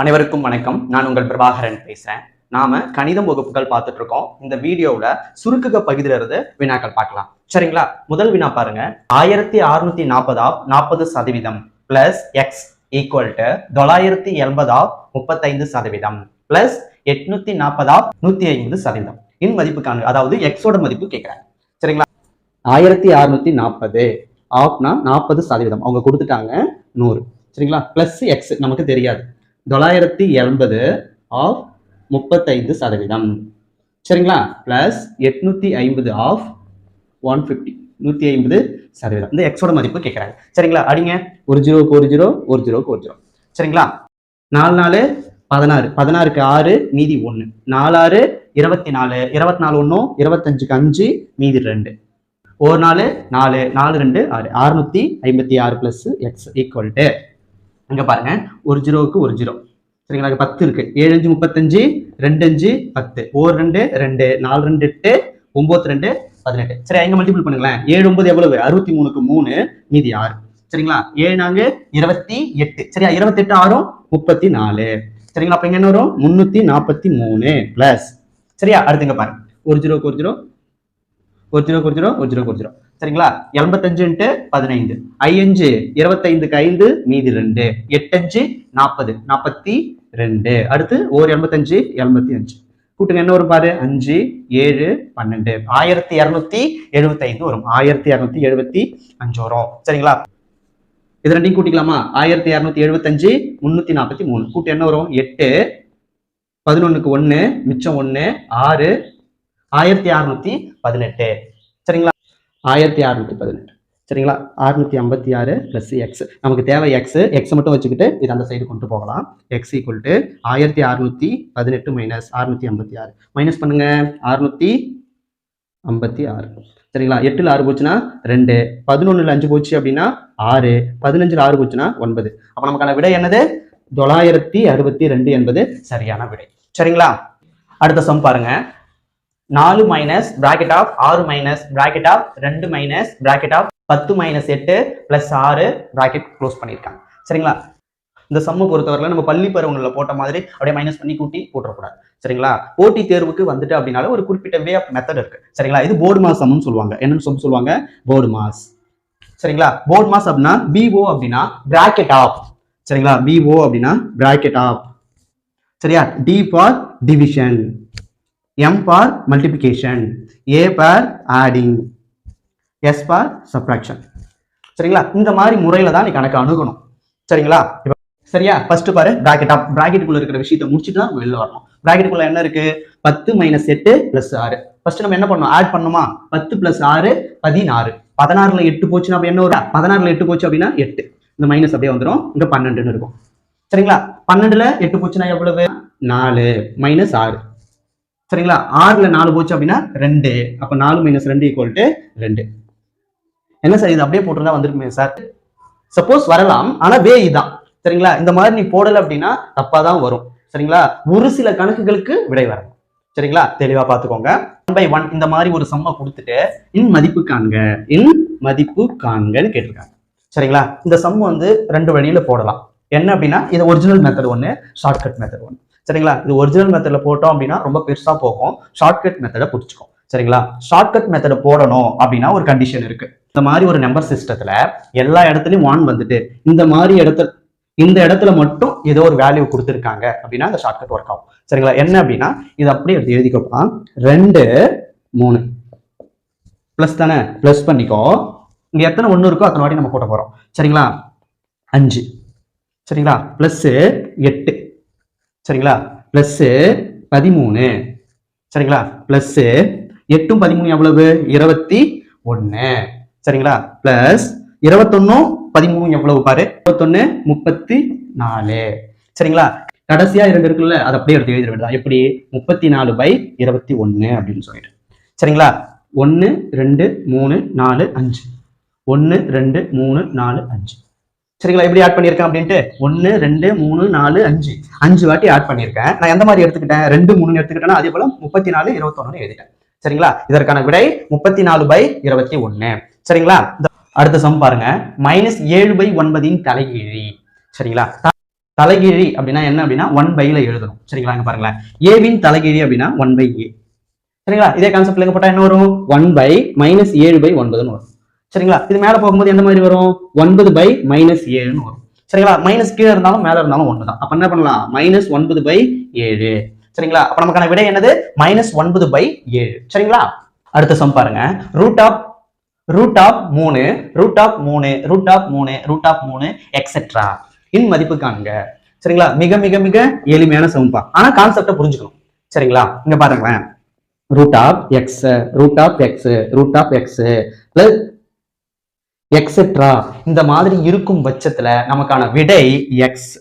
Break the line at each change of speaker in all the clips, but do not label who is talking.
அனைவருக்கும் வணக்கம். நான் உங்கள் பிரபாகரன் பேசுறேன். நாம கணிதம் வகுப்புகள் பார்த்துட்டு இருக்கோம். இந்த வீடியோவில் சுருக்குக பகுதியில இருந்து வினாக்கள் பார்க்கலாம். சரிங்களா? முதல் வினா பாருங்க. 1640 40% plus X equal to 980 35% plus 840 150% இன் மதிப்பு காணு. அதாவது எக்ஸோட மதிப்பு கேட்கிறேன். சரிங்களா? 1640 ஆஃப்னா 40%. அவங்க கொடுத்துட்டாங்க 100. சரிங்களா? பிளஸ் எக்ஸ் நமக்கு தெரியாது. 980 ஆஃப் 35%. சரிங்களா? Plus 850 of 150 150%. இந்த எக்ஸோட மதிப்பு கேட்கறாங்க. சரிங்களா? அடிங்க. ஒரு ஜீரோக்கு ஒரு ஜீரோ, ஒரு ஜீரோக்கு ஒரு ஜீரோ. சரிங்களா? 4 4 16 16க்கு 6 மீதி 1 4 6 24 24 1 25க்கு 5 மீதி 2 ஒரு 4 4 4 2 6 656 பிளஸ் எக்ஸ் ஈக்குவல் டு இங்க பாருங்க, ஒரு ஜீரோவுக்கு ஒரு ஜீரோ. சரிங்களா? 10 இருக்கு. 7 5 35 2 5 10 ஒரு 2 2 4 2 8 9 2 18. சரி, எங்க மல்டிபிள் பண்ணுங்களேன். 7 9 எவ்வளவு? 63க்கு 3 மீதி 6. சரிங்களா? 7 4 28. சரியா? 28 6 34. சரிங்களா? அப்ப இங்க என்ன வரும்? 343 பிளஸ். சரியா? அடுத்து இங்க பாருங்க, ஒரு ஜீரோக்கு ஒரு ஜீரோ, ஒரு ஜீரோக்கு ஒரு ஜீரோ, ஒரு ஜீரோக்கு ஒரு ஜீரோ. சரிங்களா? 85 × 15 5 25க்கு 5 மீதி 2 8 5 40 42. அடுத்து ஒரு 85 85 கூட்டுங்க, என்ன வரும் பாரு? 5 7 12 1275 வரும். 1275 வரும். சரிங்களா? இது ரெண்டையும் கூட்டிக்கலாமா? 1275 343 கூட்டு என்ன வரும்? 8 11க்கு 1 மிச்சம் 1 6 1618. சரிங்களா? 1618. சரிங்களா? 656 பிளஸ் எக்ஸ். நமக்கு தேவை எக்ஸ். எக்ஸ் மட்டும் வச்சுக்கிட்டு இது அந்த சைடு கொண்டு போகலாம். X equal to 1618 minus 656. Minus பண்ணுங்க. 656. சரிங்களா? 8ல் 6 போச்சுன்னா 2, 11ல் 5 போச்சு அப்படின்னா 6, 15ல் 6 போச்சுன்னா 9. அப்ப நமக்கான விடை என்னது? 962 என்பது சரியான விடை. சரிங்களா? அடுத்த சம் பாருங்க. 4 minus bracket of 6 minus bracket of 2 minus bracket of 10 minus 8 plus 6 bracket close பண்ணியிருக்காங்க. சரிங்களா? இந்த சம்மு பொறுத்தவரையில நம்ம பள்ளி பருவங்களில் போட்ட மாதிரி அப்படியே மைனஸ் பண்ணி கூட்டி போட்டுறக்கூடாது. சரிங்களா? போட்டி தேர்வுக்கு வந்துட்டு அப்படின்னால ஒரு குறிப்பிட்ட வே ஆஃப் மெத்தட் இருக்கு. சரிங்களா? இது போர்டு மாஸ் சம்னு சொல்லுவாங்க. என்னன்னு சொல்லுவாங்க? BODMAS. சரிங்களா? போர்டு மாஸ் அப்படின்னா பிஓ அப்படின்னா பிராக்கெட் ஆஃப். சரிங்களா? பிஓ அப்படின்னா பிராக்கெட் ஆஃப். சரியா? D for division, M for multiplication, A for adding, S for subtraction. சரிங்களா? இந்த மாதிரி முறையில தான் நீ கணக்கு அணுகணும். சரிங்களா? சரியா? ஃபர்ஸ்ட் பாரு, பிராக்கெட் ஆஃப். பிராக்கெட்டுக்குள்ள இருக்கிற விஷயத்தை முடிச்சுட்டு தான் வெளில வரணும். பிராக்கெட்டுக்குள்ள என்ன இருக்கு? 10 மைனஸ் 8 பிளஸ் 6. ஃபர்ஸ்ட் நம்ம என்ன பண்ணணும்? ஆட் பண்ணுமா? 10 பிளஸ் 6 16. 16ல 8 போச்சுன்னா அப்ப என்ன வரும்? 16ல 8 போச்சு அப்படின்னா 8. இந்த மைனஸ் அப்படியே வந்துடும். இங்க 12ன்னு இருக்கும். சரிங்களா? 12ல 8 போச்சுன்னா எவ்வளவு? 4 மைனஸ் 6. சரிங்களா? 6ல 4 போச்சு அப்படின்னா 2. அப்ப 4 மைனஸ் 2 ஈக்குவல் டு 2. என்ன சார் இது அப்படியே போட்டிருந்தா வந்துருக்குமே சார்? சப்போஸ் வரலாம், ஆனா வே இதான். சரிங்களா? இந்த மாதிரி நீ போடல அப்படின்னா தப்பா தான் வரும். சரிங்களா? ஒரு சில கணக்குகளுக்கு விடை வரும். சரிங்களா? தெளிவா பாத்துக்கோங்க. 1/1 இந்த மாதிரி ஒரு சம்மை கொடுத்துட்டு இன் மதிப்பு காண்க, இன் மதிப்பு காண்கன்னு கேட்டிருக்காங்க. சரிங்களா? இந்த சம் வந்து 2 வழியில போடலாம். என்ன அப்படின்னா, இது ஒரிஜினல் மெத்தட் ஒன்று, ஷார்ட்கட் மெத்தட் ஒன்று. சரிங்களா? இது ஒரிஜினல் மெத்தட்ல போட்டோம் அப்படின்னா ரொம்ப பெருசா போகும். ஷார்ட்கட் மெத்தடை பிடிச்சிக்கும். சரிங்களா? ஷார்ட்கட் மெத்தடை போடணும் அப்படின்னா ஒரு கண்டிஷன் இருக்கு. இந்த மாதிரி ஒரு நம்பர் சிஸ்டத்துல எல்லா இடத்துலயும் 1 வந்துட்டு இந்த இடத்துல மட்டும் ஏதோ ஒரு வேல்யூ கொடுத்துருக்காங்க அப்படின்னா அந்த ஷார்ட்கட் ஒர்க் ஆகும். சரிங்களா? என்ன அப்படின்னா இது அப்படியே எடுத்து எழுதிக்கோப்பா. 2 3 பிளஸ் தானே? பிளஸ் பண்ணிக்கோ. இங்க எத்தனை 1 இருக்கோ அத்தனை வாட்டி நம்ம போட்ட போறோம். சரிங்களா? 5. சரிங்களா? பிளஸ் 8. சரிங்களா? பிளஸ் 13. சரிங்களா? பிளஸ் 8 13 எவ்வளவு? 21. சரிங்களா? பிளஸ் 21 13 எவ்வளவு பாரு? 21 34. சரிங்களா? கடைசியா 2 இருக்குல்ல, அதை அப்படியே எடுத்து எழுதிட வேண்டியது. எப்படி? 34/21 அப்படின்னு சொல்லிட்டு. சரிங்களா? 1 2 3 4 5. 1 2 3 4 5. சரிங்களா? எப்படி ஆட் பண்ணியிருக்கேன் அப்படின்ட்டு 1 2 3 4 5 5 வாட்டி ஆட் பண்ணியிருக்கேன். நான் எந்த மாதிரி எடுத்துக்கிட்டேன்? 2 3 எடுத்துக்கிட்டேன்னா அதே போல 34 21 எழுதிட்டேன். சரிங்களா? இதற்கான விடை 34/21. சரிங்களா? அடுத்த சம் பாருங்க. -7/9 தலைகீழி. சரிங்களா? தலைகீழி அப்படின்னா என்ன அப்படின்னா 1/ல எழுதணும். சரிங்களா? இங்க பாருங்களேன், ஏவின் தலைகீழி அப்படின்னா 1/a. சரிங்களா? இதே கான்செப்ட்ல எங்க போட்டா என்ன வரும்? 1/-7/9 வரும். சரிங்களா? இது மேல போகும்போது எந்த மாதிரி வரும்? 9/-7 வரும். சரிங்களா? மைனஸ் கீழே இருந்தாலும் மேல இருந்தாலும் ஒண்ணுதான். அப்ப என்ன பண்ணலாம்? -9/7. சரிங்களா? அப்ப நமக்கான விடை என்னது? -9/7. சரிங்களா? அடுத்த சம் பாருங்க. ரூட் ஆஃப் 3 எக்ஸெட்ரா இன் மதிப்பு காண்க. சரிங்களா? மிக மிக மிக எளிமையான சம்பா, ஆனா கான்செப்டை புரிஞ்சுக்கணும். சரிங்களா? இங்க பாருங்களேன், root of x plus etcetera இந்த மாதிரி இருக்கும் பட்சத்துல நமக்கான விடை எக்ஸ்.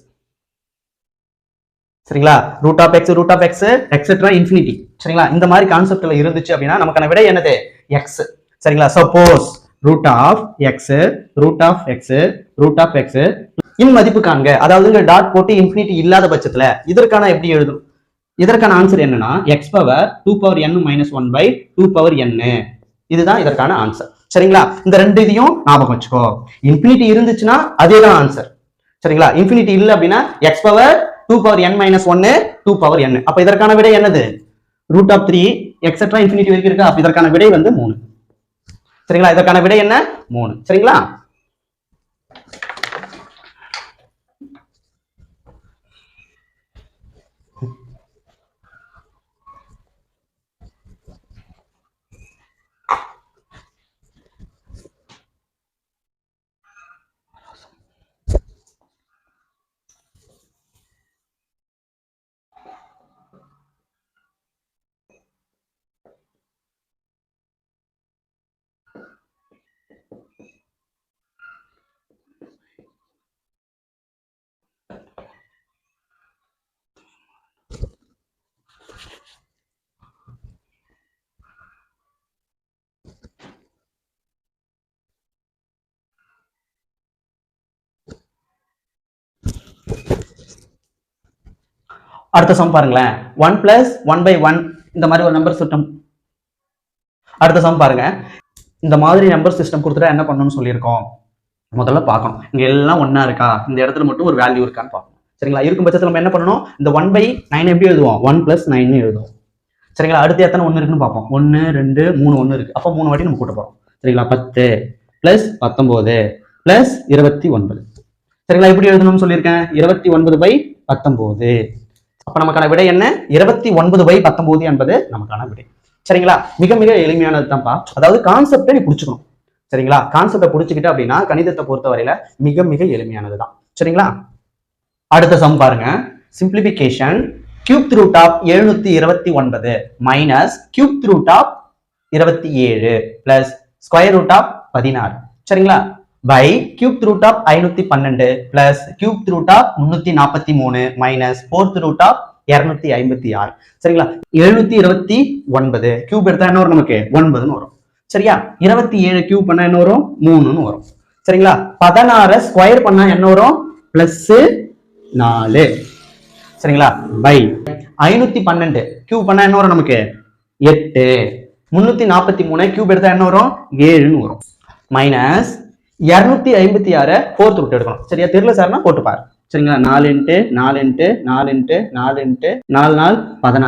சரிங்களா? Root of x etcetera infinity. சரிங்களா? இந்த மாதிரி கான்செப்ட்ல இருந்துச்சு அப்படின்னா நமக்கான விடை என்னது? எக்ஸ். சரிங்களா? சப்போஸ் ரூட் ஆஃப் எக்ஸ் இன் மதிப்பு காண்க, அதாவது டாட் போட்டு இன்ஃபினிட்டி இல்லாத பட்சத்துல இதற்கான எப்படி எழுதும்? இதற்கான ஆன்சர் என்னன்னா x⁻n−1/2n. இதுதான் இதற்கான ஆன்சர். சரிங்களா? இந்த ரெண்டு இதையும் ஞாபகம் வச்சுக்கோ. இன்ஃபினிட்டி இருந்துச்சுன்னா அதேதான் ஆன்சர். சரிங்களா? இன்ஃபினிட்டி இல்ல அப்படின்னா x⁻2n−1 2n. அப்ப இதற்கான விடை என்னது? √3 எக்ஸெட்ரா இன்ஃபினிட்டி வரைக்கும் இருக்கு. அப்ப இதற்கான விடை வந்து 3. சரிங்களா? இதற்கான விடை என்ன? 3. சரிங்களா? அடுத்த சம் பாருங்களேன், 1 + 1/1 இந்த மாதிரி ஒரு நம்பர் சிஸ்டம். அடுத்த சம் பாருங்க, இந்த மாதிரி நம்பர் சிஸ்டம் கொடுத்துட்டா என்ன பண்ணணும்னு சொல்லியிருக்கோம். முதல்ல பார்க்கணும் இங்க எல்லாம் ஒன்னா இருக்கா, இந்த இடத்துல மட்டும் ஒரு வேல்யூ இருக்கான்னு பார்க்கணும். சரிங்களா? இருக்கும் பட்சத்தில் நம்ம என்ன பண்ணணும்? இந்த 1/9 எப்படி எழுதுவோம்? 1 + 9 எழுதுவோம். சரிங்களா? அடுத்து எத்தனை ஒன்று இருக்குன்னு பார்ப்போம். 1 2 3 1 இருக்கு. அப்போ 3 வாட்டி நம்ம கூட்ட போறோம். சரிங்களா? 10 + 19 + 29. சரிங்களா? எப்படி எழுதணும்னு சொல்லியிருக்கேன்? 29/19. அப்ப நமக்கான விடை என்ன? 29/19 என்பது நமக்கான விடை. சரிங்களா? மிக மிக எளிமையானது தான்ப்பா. அதாவது கான்செப்டை நீ புடிச்சுக்கணும். சரிங்களா? கான்செப்டை புடிச்சுக்கிட்டு அப்படின்னா கணிதத்தை பொறுத்த வரையில மிக மிக எளிமையானதுதான். சரிங்களா? அடுத்த சம் பாருங்க. Simplification cube root of 729 minus cube root of 27 plus square root of 16. சரிங்களா? By cube root of 512 plus cube root of 343 minus fourth root of 256. சரிங்களா? 729 கியூப் எடுத்தா என்ன வரும்? நமக்கு 9ன்னு வரும். சரியா? 27 கியூப் பண்ணா என்ன வரும்? 3ன்னு வரும். சரிங்களா? 16 ஸ்கொயர் பண்ணா என்ன வரும்? +4. சரிங்களா? பை 512 கியூப் பண்ணா என்ன வரும்? நமக்கு 8. 343 கியூப் எடுத்தா என்ன வரும்? 7ன்னு வரும். மைனஸ் 256 ஃபோர்த் ரூட் எடுக்கணும். சரியா? தெரியல சார்னா போட்டு பாரு. சரிங்களா? 4 × 4 × 4 × 4 × 4 4 16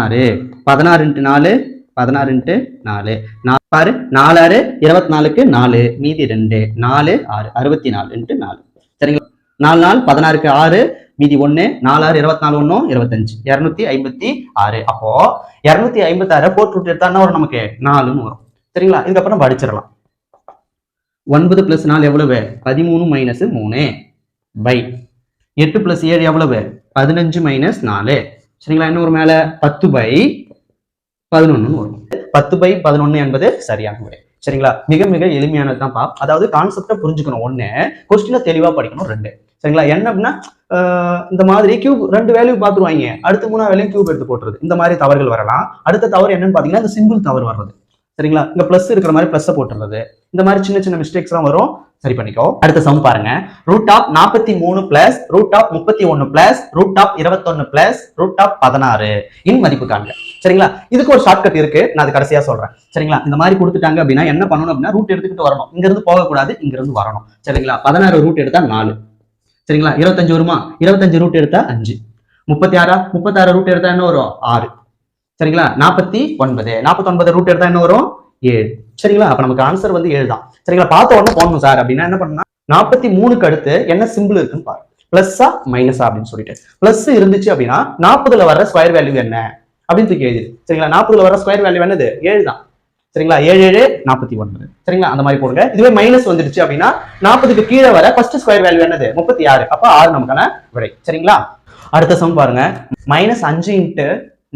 16 × 4 16 × 4 பாரு. 4 6 24க்கு 4 மீதி 2 4 6 64 × 4. சரிங்களா? 4 4 16க்கு 6 மீதி 1 4 6 24 1 25 256. அப்போ 256 ஃபோர்த் ரூட் எடுத்தா என்ன வரும்? நமக்கு 4ன்னு வரும். சரிங்களா? இதுக்கப்புறம் நம்ம அடிச்சிடலாம். 9 + 4 எவ்வளவு? 13 - 3 பை 8 + 7 எவ்வளவு? 15 - 4. சரிங்களா? என்ன ஒரு மேல 10/11 வரும். 10/11 என்பது சரியான விடை. சரிங்களா? மிக மிக எளிமையானது தான்ப்பா. அதாவது கான்செப்டை புரிஞ்சுக்கணும் 1, கொஸ்டினை தெளிவா படிக்கணும் 2. சரிங்களா? என்ன அப்படின்னா இந்த மாதிரி கியூப் 2 வேல்யூ பார்த்துருவாங்க, அடுத்த 3 வேல்யூ கியூப் எடுத்து போட்டுறது, இந்த மாதிரி தவறுகள் வரலாம். அடுத்த தவறு என்னன்னு பாத்தீங்கன்னா இந்த சிம்பிள் தவறு வர்றது. சரிங்களா? இங்க பிளஸ் இருக்கிற மாதிரி பிளஸ் போட்டுறது, இந்த மாதிரி சின்ன சின்ன மிஸ்டேக்ஸ் எல்லாம் வரும். சரி பண்ணிக்கோ. அடுத்த சம் பாருங்க. Root of 43 plus root of 31 plus root of 21 plus root of 16 இன் மதிப்பு காண்க. சரிங்களா? இதுக்கு ஒரு ஷார்ட்கட் இருக்கு, நான் அது கடைசியா சொல்றேன். சரிங்களா? இந்த மாதிரி கொடுத்துட்டாங்க அப்படின்னா என்ன பண்ணணும் அப்படின்னா ரூட் எடுத்துக்கிட்டு வரணும். இங்க இருந்து போகக்கூடாது, இங்க இருந்து வரணும். சரிங்களா? 16 ரூட் எடுத்தா 4. சரிங்களா? 25 வருமா? 25 ரூட் எடுத்தா 5. 36 ரூட் எடுத்தா என்ன வரும்? 6. சரிங்களா? 49 49 ரூட் எடுத்தா என்ன வரும்? 7. சரிங்களா? அப்ப நமக்கு ஆன்சர் வந்து 7 தான். சரிங்களா? பார்த்த உடனே போடணும் சார் அப்படின்னா என்ன பண்ணா 43க்கு அடுத்து என்ன சிம்பிள் இருக்குன்னு பாரு. பிளஸ்ஸா மைனஸா அப்படின்னு சொல்லிட்டு பிளஸ் இருந்துச்சு அப்படின்னா 40ல வர ஸ்கொயர் வேல்யூ என்ன அப்படின்னு தூக்கி எழுதிடு. சரிங்களா? 40ல வர ஸ்கொயர் வேல்யூ என்னது? 7 தான். சரிங்களா? 7 7 49. சரிங்களா? அந்த மாதிரி போடுங்க. இதுவே மைனஸ் வந்துருச்சு அப்படின்னா 40க்கு கீழே வர ஃபர்ஸ்ட் ஸ்கொயர் வேல்யூ என்னது? 36. அப்ப 6 நமக்கான விடை. சரிங்களா? அடுத்த சம் பாருங்க. -5 இன்ட்டு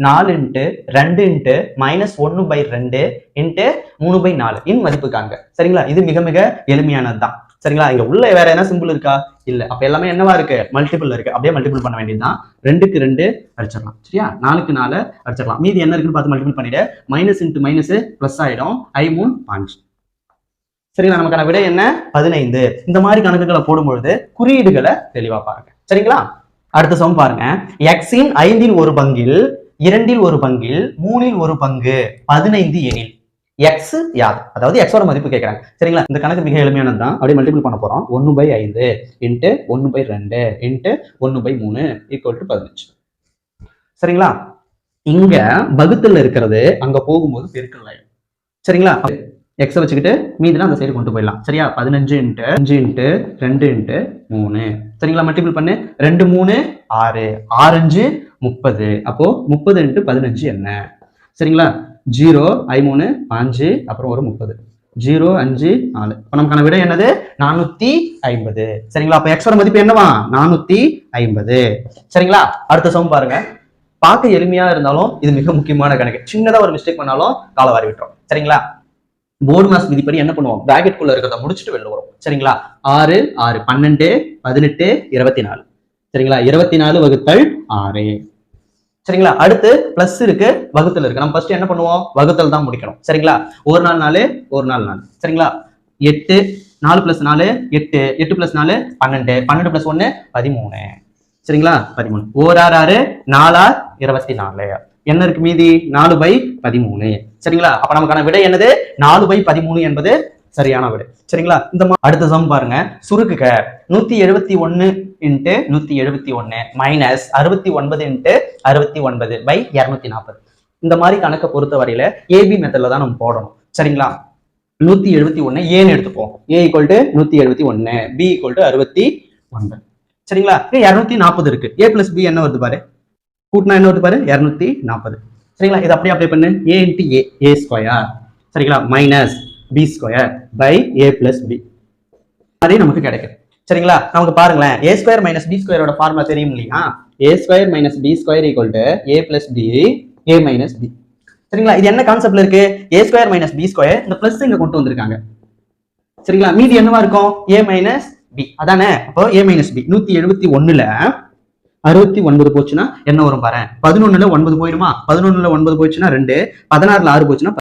4 இன்ட்டு 2 இன்ட்டு -1/2 இன்ட்டு 3/4 இன் மதிப்பு காண்க. சரிங்களா? இது மிக மிக எளிமையானது தான். சரிங்களா? இங்க உள்ள வேற என்ன சிம்பிள் இருக்கா? இல்ல. அப்ப எல்லாமே என்னவா இருக்கு? மல்டிபிள் இருக்கு. அப்படியே மல்டிபிள் பண்ண வேண்டியதுதான். 2க்கு 2 அடிச்சிடலாம். சரியா? 4க்கு 4 அடிச்சிடலாம். மீதி என்ன இருக்குன்னு பார்த்து மல்டிபிள் பண்ணிடு. மைனஸ் இன்ட்டு மைனஸ் பிளஸ் ஆயிடும். 3 5. சரிங்களா? நமக்கான விடை என்ன? 15. இந்த மாதிரி கணக்குகளை போடும்பொழுது குறியீடுகளை தெளிவா பாருங்க. சரிங்களா? அடுத்த சம் பாருங்க. எக்ஸின் 5ல் ஒரு பங்கில் 2ல் ஒரு பங்கில் 3ல் ஒரு பங்கு 15 எனில் எக்ஸ் யாது? அதாவது எக்ஸோட மதிப்பு கேட்கறாங்க. சரிங்களா? இந்த கணக்கு மிக எளிமையானது தான். அப்படியே மல்டிபிள் பண்ண போறோம். 1/5 இன்ட்டு 1/2 இன்ட்டு 1/3 ஈக்குவல் டு 15. சரிங்களா? இங்க வகுத்துல இருக்கிறது அங்க போகும்போது பெருக்கல் ஆயிடும். சரிங்களா? எக்ஸை வச்சுக்கிட்டு மீதிலாம் அந்த சைடு கொண்டு போயிடலாம். சரியா? 15 இன்ட்டு 5 இன்ட்டு 2 இன்ட்டு 3. சரிங்களா? மல்டிபிள் பண்ணு. 2 3 6 6 5 30. அப்போ 30 இன்ட்டு 15 என்ன? சரிங்களா? 0 3 5 அப்புறம் ஒரு 30. 0 5 4. இப்போ நமக்கான விடை என்னது? 450. சரிங்களா? அப்ப எக்ஸோட மதிப்பு என்னவா? 450. சரிங்களா? அடுத்த சம் பாருங்க. பார்க்க எளிமையா இருந்தாலும் இது மிக முக்கியமான கணக்கு. சின்னதா ஒரு மிஸ்டேக் பண்ணாலும் காலை வாரி விட்டுரும். சரிங்களா? போர்டு மாஸ் விதிப்படி என்ன பண்ணுவோம்? பிராக்கெட் குள்ள இருக்கிறத முடிச்சுட்டு வெளில வரும். சரிங்களா? 6 6 12 18 24. சரிங்களா? 24 வகுத்தல் 6. சரிங்களா? அடுத்து பிளஸ் இருக்கு, வகுத்தல் இருக்கு. நம்ம ஃபர்ஸ்ட் என்ன பண்ணுவோம்? வகுத்தல் தான் முடிக்கணும். சரிங்களா? ஒரு நாள் 4 ஒரு நாள் 4. சரிங்களா? 8 4 + 4 8 8 + 4 12 12 + 1 13. சரிங்களா? 13. 1 6 6 4 24. என்ன இருக்கு மீதி? 4/13. சரிங்களா? அப்ப நமக்கான விடை என்னது? 4/13 என்பது சரியான விடை. சரிங்களா? இந்த அடுத்த சம் பாருங்க. சுருக்குக 171 இன்ட்டு 171 மைனஸ் 69 இன்ட்டு 69/240. இந்த மாதிரி கணக்கை பொறுத்த வரையில ஏபி மெத்தட்ல தான் நம்ம போடணும். சரிங்களா? 171 ஏன்னு எடுத்துப்போம். A equal to 171, B equal to 69. சரிங்களா? 240 இருக்கு. ஏ பிளஸ் பி என்ன வருது பாரு? கூட்டினா என்ன வருது பாரு? 240. சரிங்களா? இது அப்படியே அப்ளை பண்ணு. A into A, A square. சரிங்களா? Minus B square by A plus B. அதே நமக்கு கிடைக்குது. சரிங்களா? நமக்கு பாருங்களேன். ஏ ஸ்கொயர் மைனஸ் பி ஸ்கொயரோட ஃபார்முலா தெரியும் இல்லையா? A square minus B square equal to A plus B, A minus B. சரிங்களா? இது என்ன கான்செப்ட்ல இருக்கு? A square minus B square, இந்த பிளஸ் இங்க கொண்டு வந்திருக்காங்க. சரிங்களா? மீதி என்னவா இருக்கும்? A minus B. அதானே? அப்போ ஏ மைனஸ் பி 171ல 69 போச்சுன்னா என்ன வரும் பாரு? 11ல 9 போயிடுமா? 11ல 9 போயிடுச்சுன்னா 2, 16ல 6 போச்சுன்னா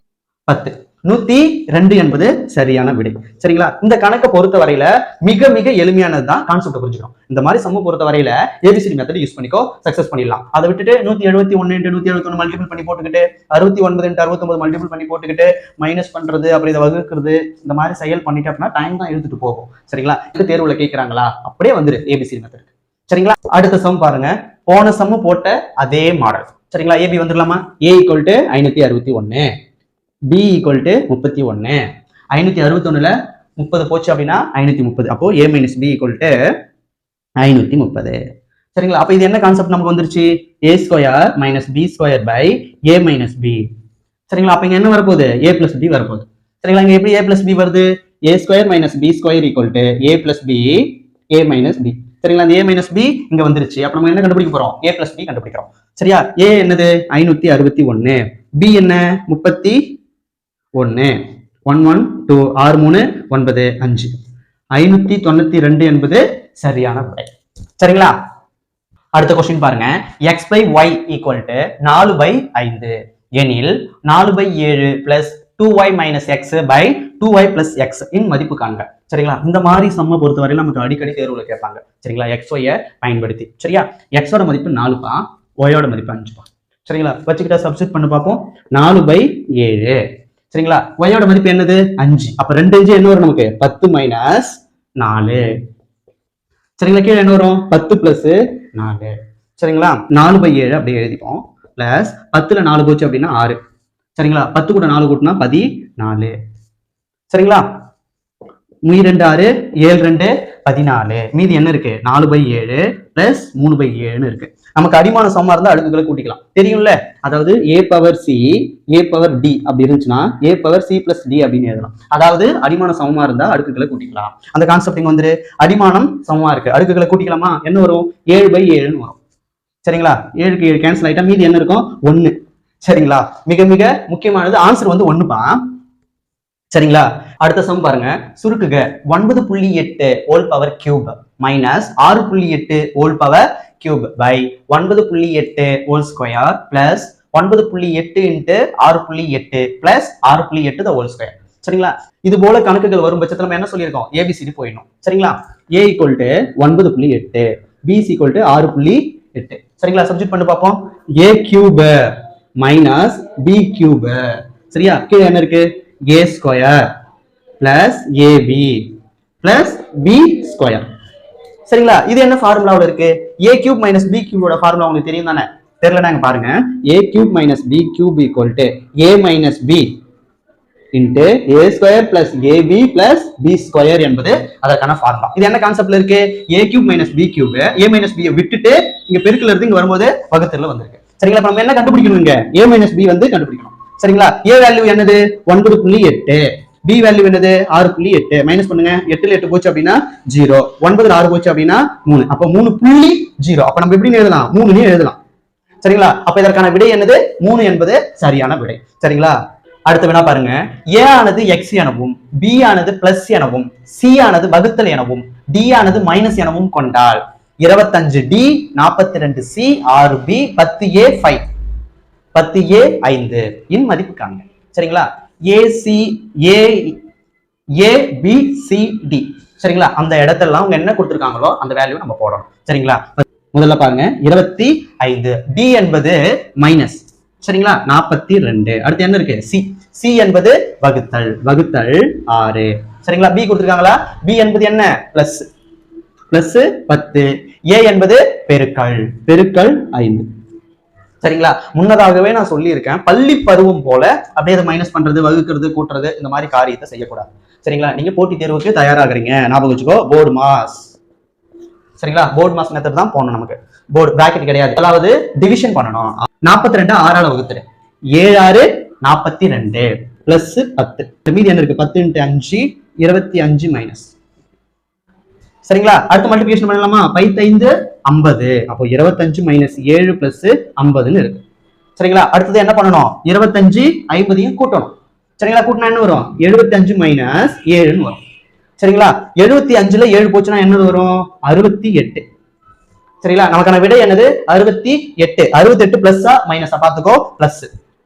10. 102 என்பது சரியான விடை. சரிங்களா? இந்த கணக்கை பொறுத்த வரையில மிக மிக எளிமையானது தான். கான்செப்ட் புரிஞ்சுக்கணும். இந்த மாதிரி சம்ம பொறுத்த வரையில ஏபிசிடி மெத்தட் யூஸ் பண்ணிக்கோ, சக்சஸ் பண்ணிடலாம். அதை விட்டுட்டு 171 × 171 மல்டிபிள் பண்ணி போட்டுக்கிட்டு 69 × 69 மல்டிபிள் பண்ணி போட்டுக்கிட்டு மைனஸ் பண்றது, அப்படி இதை வகுக்கிறது, இந்த மாதிரி செயல் பண்ணிட்டு அப்படின்னா டைம் தான் இழுத்துட்டு போகும். சரிங்களா? தேர்வுல கேட்கறாங்களா? அப்படியே வந்துரு ஏபிசிடி மெத்தட். சரிங்களா? அடுத்த சம் பாருங்க. போன சம்மு போட்ட அதே மாடல். சரிங்களா? ஏபி வந்துடலாமா? A equal to 561, B equal to 31. 561ல 30 போச்சு அப்படின்னா 530. அப்போ A minus B equal to 530. சரிங்களா? அப்ப இது என்ன கான்செப்ட் நமக்கு வந்துருச்சு? A square minus B square by A minus B. சரிங்களா? அப்ப இங்க என்ன வரப்போகுது? ஏ பிளஸ் பி வரப்போகுது. சரிங்களா? இங்க எப்படி ஏ பிளஸ் பி வருது? A square minus B square equal to A plus B, A minus B. சரிங்களா? அந்த ஏ மைனஸ் பி இங்க வந்துருச்சு. அப்ப நம்ம என்ன கண்டுபிடிக்க போறோம்? ஏ பிளஸ் பி கண்டுபிடிக்கிறோம். சரியா? ஏ என்னது? 561. பி என்ன? 31. 1 1 2 6 3 9 5. 592 என்பது சரியான விடை. சரிங்களா? அடுத்த கொஸ்டின் பாருங்க. x/y ஈக்குவல் டு 4/5 எனில் 4/7 plus 2y minus x by 2y plus x இன் மதிப்பு காண்க. சரிங்களா? இந்த மாதிரி சம்ம பொறுத்தவரை நமக்கு அடிக்கடி தேர்வுல கேட்பாங்க. சரிங்களா? xy பயன்படுத்தி. சரியா? x ஓட மதிப்பு 4பா, y ஓட மதிப்பு 5பா. சரிங்களா? வச்சுக்கிட்ட சப்ஸ்டிட் பண்ணி பார்ப்போம். 4/7. சரிங்களா? y ஓட மதிப்பு என்னது? 5. அப்ப 2 5 என்ன வரும் நமக்கு? 10 - 4. சரிங்களா? கீழே என்ன வரும்? 10 பிளஸ் 4. சரிங்களா? 4/7 அப்படியே எழுதிப்போம். பிளஸ் 10ல 4 போச்சு அப்படின்னா 6. சரிங்களா? 10 கூட 4 கூட்டினா 14. சரிங்களா? 2 6 7 2 14. மீதி என்ன இருக்கு? 4/7 பிளஸ் 3/7 இருக்கு. நமக்கு அடிமான சமமா இருந்தா அடுக்குகளை கூட்டிக்கலாம், தெரியும்ல? அதாவது a power c a power d அப்படி இருந்துச்சுன்னா a power c plus d அப்படின்னு எழுதலாம். அதாவது அடிமான சமமா இருந்தா அடுக்குகளை கூட்டிக்கலாம். அந்த கான்செப்ட் இங்க வந்து அடிமானம் சமமா இருக்கு, அடுக்குகளை கூட்டிக்கலாமா? என்ன வரும்? 7/7 வரும். சரிங்களா? 7க்கு 7 கேன்சல் ஆயிட்டா மீதி என்ன இருக்கும்? 1. சரிங்களா? மிக மிக முக்கியமானது ஆன்சர் வந்து 1பா. சரிங்களா? அடுத்த சம் பாருங்க. சுருக்குக 9.8 whole power cube minus 6.8 whole power cube by 9.8 whole square plus 9.8 into 6.8 plus 6.8 the whole square. சரிங்களா? இது போல கணக்குகள் வரும் பட்சத்துல நம்ம என்ன சொல்லியிருக்கோம்? ஏபிசிடி போயிடணும். சரிங்களா? a = 9.8 b = 6.8. சரிங்களா? சப்ஸ்டிட் பண்ணி பார்ப்போம். a cube minus b cube. சரியா? கீழே என்ன இருக்கு? a square plus ab plus b square. சரிங்களா? இது என்ன ஃபார்முலாவில் இருக்கு? a கியூப் மைனஸ் b கியூபோட ஃபார்முலா உங்களுக்கு தெரியும் தானே? தெரியலனாங்க பாருங்க. a cube minus b cube = a minus b into a square plus ab plus b square என்பது அதற்கான ஃபார்முலா. இது என்ன கான்செப்ட்ல இருக்கு? a cube minus b cube a minus b விட்டுட்டு இங்க பெருக்கல இருந்து இங்க வரும்போது வகுத்தல்ல வந்திருக்கு. சரிங்களா? நம்ம என்ன கண்டுபிடிக்கணும்? இங்க a மைனஸ் b வந்து கண்டுபிடிக்கணும். சரிங்களா? a வேல்யூ என்னது? 9.8. b வேல்யூ என்னது? 6.8. மைனஸ் பண்ணுங்க. 8ல 8 போச்சு அப்படின்னா 0. 9ல 6 போச்சு அப்படின்னா 3. அப்ப 3.0. அப்ப நம்ம எப்படி எழுதலாம்? 3 எழுதலாம். சரிங்களா? அப்ப இதற்கான விடை என்னது? 3 என்பது சரியான விடை. சரிங்களா? அடுத்த வினா பாருங்க. a ஆனது x எனவும் b ஆனது பிளஸ் எனவும் c ஆனது வகுத்தல் எனவும் d ஆனது மைனஸ் எனவும் கொண்டால் 25d 42c 6b 10a 5 10a 5 இன் மதிப்பு காண்க. சரிங்களா? ABCD. சரிங்களா? அந்த இடத்தெல்லாம் அவங்க என்ன கொடுத்திருக்காங்களோ அந்த வேல்யூ நம்ம போடணும். சரிங்களா? முதல்ல பாருங்க 25. b என்பது மைனஸ். சரிங்களா? 42. அடுத்து என்ன இருக்கு? c என்பது வகுத்தல் 6. சரிங்களா? b கொடுத்திருக்காங்களா? b என்பது என்ன? பிளஸ் 10. a என்பது பெருக்கல் 5. சரிங்களா? முன்னதாகவே நான் சொல்லியிருக்கேன், பள்ளி பருவம் போல அப்படியே மைனஸ் பண்றது, வகுக்கிறது, கூட்டுறது இந்த மாதிரி காரியத்தை செய்யக்கூடாது. சரிங்களா? நீங்க போட்டித் தேர்வுக்கு தயாராகிறீங்க, ஞாபகம் வச்சுக்கோ. Board mass. சரிங்களா? போர்டு மாஸ் மெத்தட் தான் போடணும். நமக்கு போர்டு பிராக்கெட் கிடையாது. அதாவது டிவிஷன் பண்ணணும். 42 6ஆல வகுத்துரு. 7 6 42 பிளஸ் 10. மீதி என்ன இருக்கு? 10 × 5 25 மைனஸ். சரிங்களா? அடுத்து மல்டிபிகேஷன் பண்ணலாமா? 5 50. அப்போ 25 மைனஸ் 7 பிளஸ் 50ன்னு இருக்கு. சரிங்களா? அடுத்தது என்ன பண்ணணும்? 25 50 கூட்டணும். சரிங்களா? கூட்டினா என்ன வரும்? 75 மைனஸ் 7ன்னு வரும். சரிங்களா? 75ல 7 போச்சுன்னா என்ன வரும்? 68. சரிங்களா? நமக்கான விடை என்னது? 68. 68 பிளஸ்ஸா மைனஸா பார்த்துக்கோ. பிளஸ்.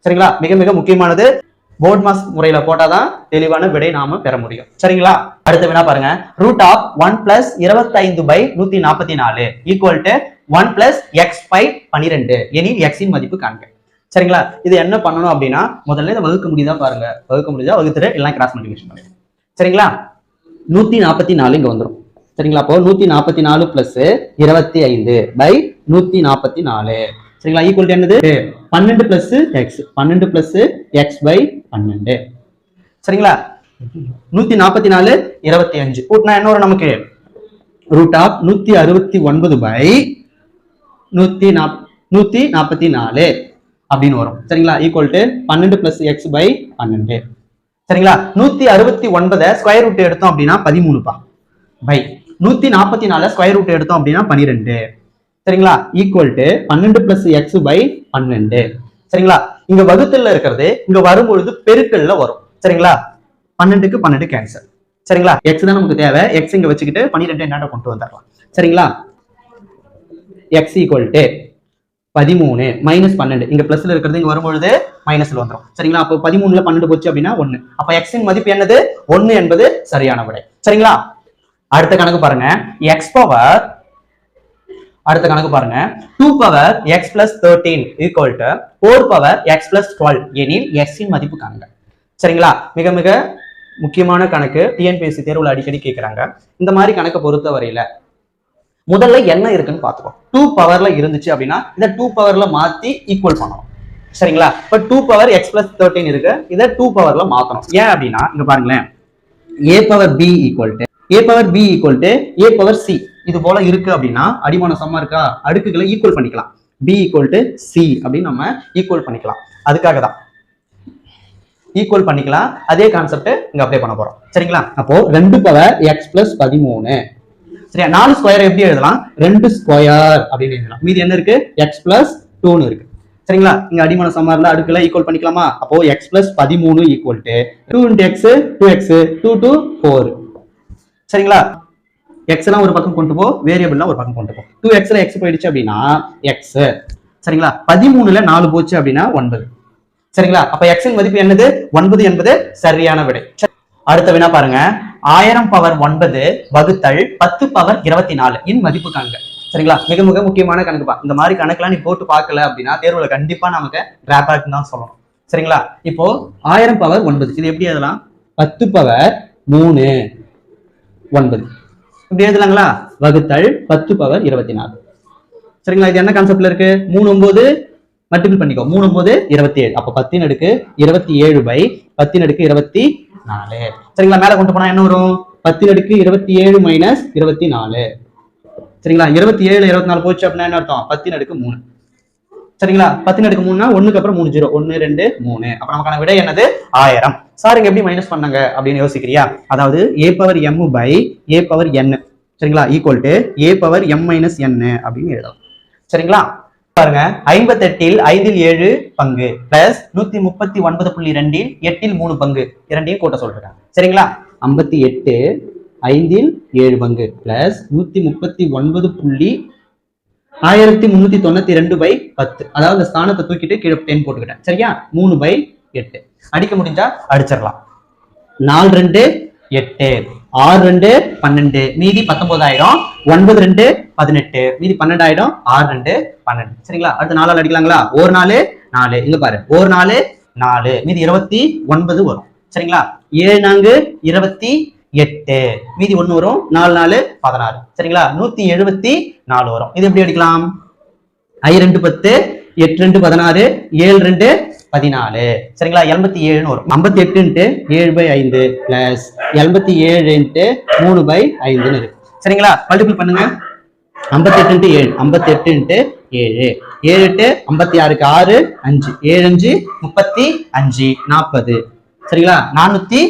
சரிங்களா? மிக மிக முக்கியமானது. போர்ட் மாஸ் முறையில போட்டாதான் தெளிவான விடை நாம பெற முடியும். சரிங்களா? அடுத்த வினா பாருங்க. Root of 1 plus 25/144 equal to 1 plus x by 12 எனில் எக்ஸின் மதிப்பு காண்க. சரிங்களா? இது என்ன பண்ணணும் அப்படின்னா, முதல்ல இதை வகுக்க முடியுதா பாருங்க. வகுக்க முடியுதா வகுத்துட்டு எல்லாம் கிராஸ் மல்டிபிகேஷன் பண்ணுங்க. சரிங்களா? 144 இங்க வந்துடும். சரிங்களா? அப்போ 144 பிளஸ் 25 பை 144. சரிங்களா? ஈக்குவல் என்னது? 12 plus x. 12 plus x by 12. சரிங்களா? 144 25 கூட்டினா என்ன வரும் நமக்கு? ரூட் ஆஃப் 169 பை 144 அப்படின்னு வரும். சரிங்களா? Equal to 12 plus x by 12. சரிங்களா? 169 ஸ்கொயர் ரூட் எடுத்தோம் அப்படின்னா 13பா பை 144 ஸ்கொயர் ரூட் எடுத்தோம் அப்படின்னா 12. சரிங்களா? Equal to 12 plus x by 12. சரிங்களா? இங்க வகுத்தல்ல இருக்கிறது இங்க வரும்பொழுது பெருக்கல்ல வரும். சரிங்களா? 12க்கு 12 கேன்சல். சரிங்களா? எக்ஸ் தான் நமக்கு தேவை. எக்ஸ் இங்க வச்சுக்கிட்டு 12 என்னட்ட கொண்டு வந்துடலாம். சரிங்களா? X equal to 13 minus 12. இங்க பிளஸ்ல இருக்கிறது இங்க வரும்பொழுது மைனஸ்ல வந்துடும். சரிங்களா? அப்போ 13ல 12 போச்சு அப்படின்னா 1. அப்ப எக்ஸின் மதிப்பு என்னது? 1 என்பது சரியான விடை. சரிங்களா? அடுத்த கணக்கு பாருங்க. எக்ஸ் பவர் அடுத்த கணக்கு பாருங்க. 2 power X plus 13 equal to 4 power X plus 12 எனில் எக்ஸின் மதிப்பு காணுங்க. சரிங்களா? மிக மிக முக்கியமான கணக்கு. டிஎன்பிஎஸ்சி தேர்வுல அடிக்கடி கேட்கிறாங்க. இந்த மாதிரி கணக்கை பொறுத்த வரையில முதல்ல என்ன இருக்குன்னு பாத்துக்கோ. 2 பவர்ல இருந்துச்சு அப்படின்னா இதை 2 பவர்ல மாத்தி ஈக்குவல் பண்ணணும். சரிங்களா? இப்ப 2 பவர் x plus 13 இருக்கு, இதை 2 பவர்ல மாத்தணும். ஏன் அப்படின்னா இங்க பாருங்களேன், a power b equal to a power b equal to a power c இது போல இருக்கு அப்படின்னா அடிமான சமமா இருக்கா, அடுக்குகளை ஈக்குவல் பண்ணிக்கலாம். b ஈக்குவல் டு c அப்படின்னு நம்ம ஈக்குவல் பண்ணிக்கலாம். அதுக்காக தான் ஈக்குவல் பண்ணிக்கலாம். அதே கான்செப்ட் இங்க அப்ளை பண்ண போறோம். சரிங்களா? அப்போ 2 பவர் x plus 13 சரியா, 4 ஸ்கொயர் எப்படி எழுதலாம், 2 ஸ்கொயர் அப்படின்னு எழுதலாம். மீதி என்ன இருக்கு, x plus 2 இருக்கு. சரிங்களா? இங்க அடிமான சமமா இருந்தா அடுக்குல ஈக்குவல் பண்ணிக்கலாமா? அப்போ x plus 13 equal to 2 into x 2x 2 to 4. சரிங்களா? x எல்லாம் ஒரு பக்கம் கொண்டு போ, வேரியபிள்லாம் ஒரு பக்கம் கொண்டு போ. 2x ல x போயிடுச்சு அப்படின்னா x. சரிங்களா? 13ல 4 போச்சு அப்படின்னா 9. சரிங்களா? அப்ப x இன் மதிப்பு என்னது, 9 என்பது சரியான விடை. அடுத்த வினா பாருங்க, 1000 பவர் 9 வகுத்தல் 10 பவர் 24 இன் மதிப்பு காண்க. சரிங்களா? மிக மிக முக்கியமான கணக்குப்பா. இந்த மாதிரி கணக்கெல்லாம் நீ போட்டு பார்க்கல அப்படின்னா தேர்வுல கண்டிப்பா நமக்கு டிராப் ஆக் தான் சொல்லணும். சரிங்களா? இப்போ 1000 பவர் 9 இது எப்படி எழுதலாம், 10 பவர் 3 9 இப்படி எழுதலாங்களா, வகுத்தல் 10 பவர் 24. சரிங்களா? இது என்ன கான்செப்ட்ல இருக்கு, 3 9 மல்டிபிள் பண்ணிக்கோ, 3 9 27. அப்ப 10 அடுக்கு 27 பை 10 அடுக்கு 24. சரிங்களா? மேல கொண்டு போனா என்ன வரும், 10 அடுக்கு 27 மைனஸ் 24. சரிங்களா? 27 24 போச்சு அப்படின்னா என்ன அர்த்தம், 10 அடுக்கு 3. சரிங்களா? 10 அடுக்கு 3னா 1க்கு அப்புறம் 3 0 1 2 3. அப்ப நமக்கான விடை என்னது, 1000. சார் எப்படி மைனஸ் பண்ணாங்க அப்படின்னு யோசிக்கிறியா, அதாவது a power m by a power n. சரிங்களா? Equal to a power m minus n அப்படின்னு எழுதலாம். சரிங்களா? பாருங்க, 58 5 7 பங்கு பிளஸ் 139.2 8 3 பங்கு இரண்டையும் கூட்ட சொல்றாங்க. சரிங்களா? 58 5 7 பங்கு பிளஸ் 139.1392 பை 10. அதாவது இந்த ஸ்தானத்தை தூக்கிட்டு கீழே 10 போட்டுக்கிட்டேன். சரியா? 3 பை 8 அடிக்க முடிஞ்சா அடிச்சிடலாம். 4 2 8 6 2 12 மீதி 19000, 9 2 18 மீதி 12000, 6 2 12. சரிங்களா? அடுத்து 4 ஆல் அடிக்கலாங்களா, ஒரு 4 4 இங்க பாரு, ஒரு 4 4 மீதி 29 வரும். சரிங்களா? 7 4 28 மீதி 1 வரும், 4 4 16. சரிங்களா? 174 வரும். இது எப்படி அடிக்கலாம், I 2 10 8 2 16 7 2 14. சரிங்களா? 87 வரும். 58 into 7 by 5 plus 87 into 3 by 5 இருக்கு. சரிங்களா? மல்டிபிள் பண்ணுங்க, 58 into 7 58 into 7 7 8 56க்கு 6 5 7 5 35 40. சரிங்களா? 406.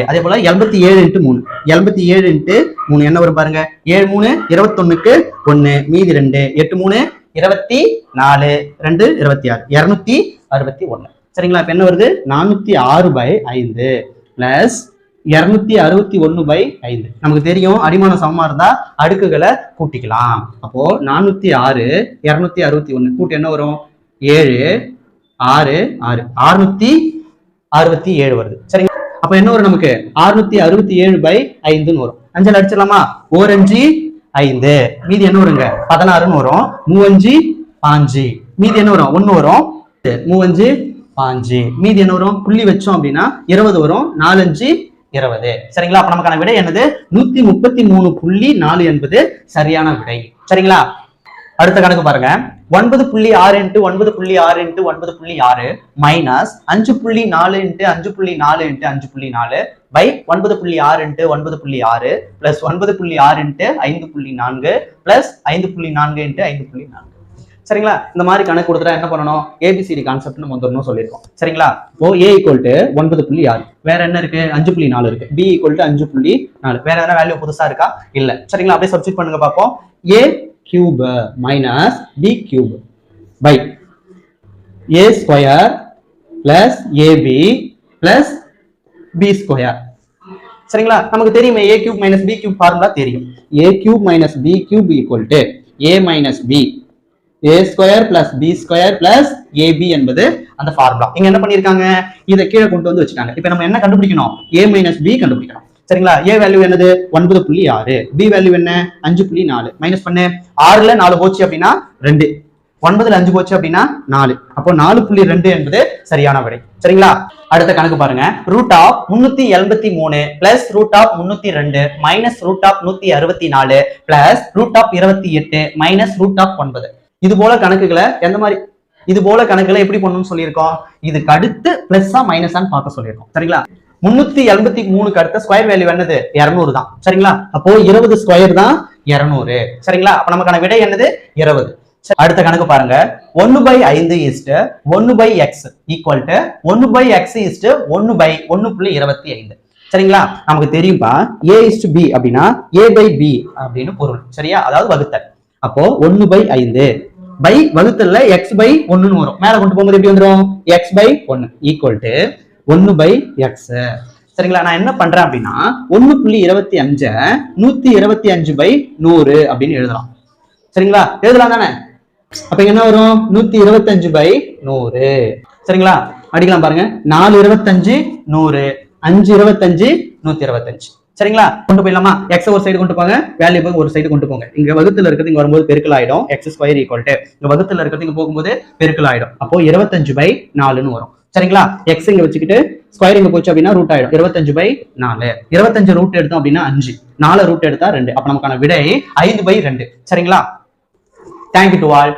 அதே போல 77 into 3 77 into 3 என்ன வரும் பாருங்க, 7 3 21க்கு 1 மீதி 2 8 3 24 2 26 261. சரிங்களா? இப்ப என்ன வருது, 406 by 5 பிளஸ் 261 by 5. நமக்கு தெரியும் அடிமான சமமா இருந்தா அடுக்குகளை கூட்டிக்கலாம். அப்போ 406 261 கூட்டி என்ன வரும், 7 6 6 667 வருது. சரிங்களா? அப்ப என்ன வரும், நமக்கு 667 by 5 வரும். 5 அடிச்சிடலாமா, 4 5 5 மீதி என்ன வருங்க, 16 வரும். 3 5 மீதி என்ன வரும், 1 வரும். 3 5 மீதி என்ன வரும், புள்ளி வச்சோம் அப்படின்னா 20 வரும். 4 5 20. சரிங்களா? அப்ப நமக்கான விடை என்னது, 133.4 என்பது சரியான விடை. சரிங்களா? அடுத்த கணக்கு பாருங்க, 9.6 into 9.6 into 9.6 minus 5.4 into 5.4 into 5.4 by 9.6 into 9.6 plus 9.6 into 5.4 plus 5.4 into 5.4. சரிங்களா? இந்த மாதிரி கணக்கு கொடுத்துட்டா என்ன பண்ணணும், ஏபிசிடி கான்செப்ட் நம்ம வந்துடணும் சொல்லியிருக்கோம். சரிங்களா? இப்போ a ஈக்குவல் டு 9.6, வேற என்ன இருக்கு, 5.4 இருக்கு. b ஈக்குவல் டு 5.4, வேற எதனா வேல்யூ புதுசா இருக்கா, இல்ல. சரிங்களா? அப்படியே சப்ஸ்டிட் பண்ணுங்க பார்ப்போம். a cube minus b cube by a square plus ab plus b square. சரிங்களா? நமக்கு தெரியுமே a cube minus b cube formula தெரியும். a cube minus b cube equal to a minus b, a square plus b square plus ab என்பது அந்த formula. இங்க என்ன பண்ணிருக்காங்க, இத கீழே கொண்டு வந்து வச்சுட்டாங்க. இப்போ நம்ம என்ன கண்டுபிடிக்கணும், a minus b கண்டுபிடிக்கணும். சரிங்களா? a வேல்யூ என்னது, 9.6, b வேல்யூ என்ன, 5.4. மைனஸ் பண்ணு, 6ல 4 போச்சு அப்படின்னா 2, 9ல 5 போச்சு அப்படின்னா 4. அப்போ 4.2 என்பது சரியான விடை. சரிங்களா? அடுத்த கணக்கு பாருங்க. Root of 383 plus root of 302 minus root of 164 plus root of 28 minus root of 9. இது போல கணக்குகளை எப்படி பண்ணணும்னு சொல்லியிருக்கோம்? இதுக்கு அடுத்து பிளஸ்ஸா மைனஸான்னு பார்க்க சொல்லியிருக்கோம். சரிங்களா? 383க்கு அடுத்த ஸ்கொயர் வேல்யூ என்னது? 200 தான். சரிங்களா? அப்போ 20 ஸ்கொயர் தான் 200. சரிங்களா? அப்ப நமக்கான விடை என்னது? 20. அடுத்த கணக்கு பாருங்க. 1/5 1/x ஈக்குவல் டு 1/x 1/1.25. சரிங்களா? நமக்கு தெரியும்பா a/b அப்படின்னா a/b அப்படின்னு பொருள். சரியா? அதாவது வகுத்தல். அப்போ 1/5 பை வகுத்தல்ல x/1 வரும். மேல கொண்டு போகும்போது எப்படி வந்துரும்? x/1 equal to 1/x. சரிங்களா? நான் என்ன பண்றேன் அப்படின்னா 1.25 125/100 அப்படின்னு எழுதலாம். சரிங்களா? எழுதலாம் தானே? அப்ப என்ன வரும்? 125/100. சரிங்களா? அடிக்கலாம் பாருங்க. 425 100, 525 125. சரிங்களா? கொண்டு போயிடலாமா? x ஒரு சைடு கொண்டு போங்க, வேல்யூ ஒரு சைடு கொண்டு போங்க. இங்க வகுத்துல இருக்கிறது இங்க வரும்போது பெருக்கல் ஆயிடும். x² ஈக்குவல் டு இங்க வகுத்துல இருக்கிறது இங்க போகும்போது பெருக்கல் ஆயிடும். அப்போ 25/4ன்னு வரும். சரிங்களா? x இங்க வச்சுக்கிட்டு ஸ்கொயர் இங்க போச்சு அப்படின்னா ரூட் ஆயிடும். 25/4. 25 ரூட் எடுத்தோம் அப்படின்னா 5, 4 ரூட் எடுத்தா 2. அப்ப நமக்கான விடை 5/2. சரிங்களா? Thank you to all.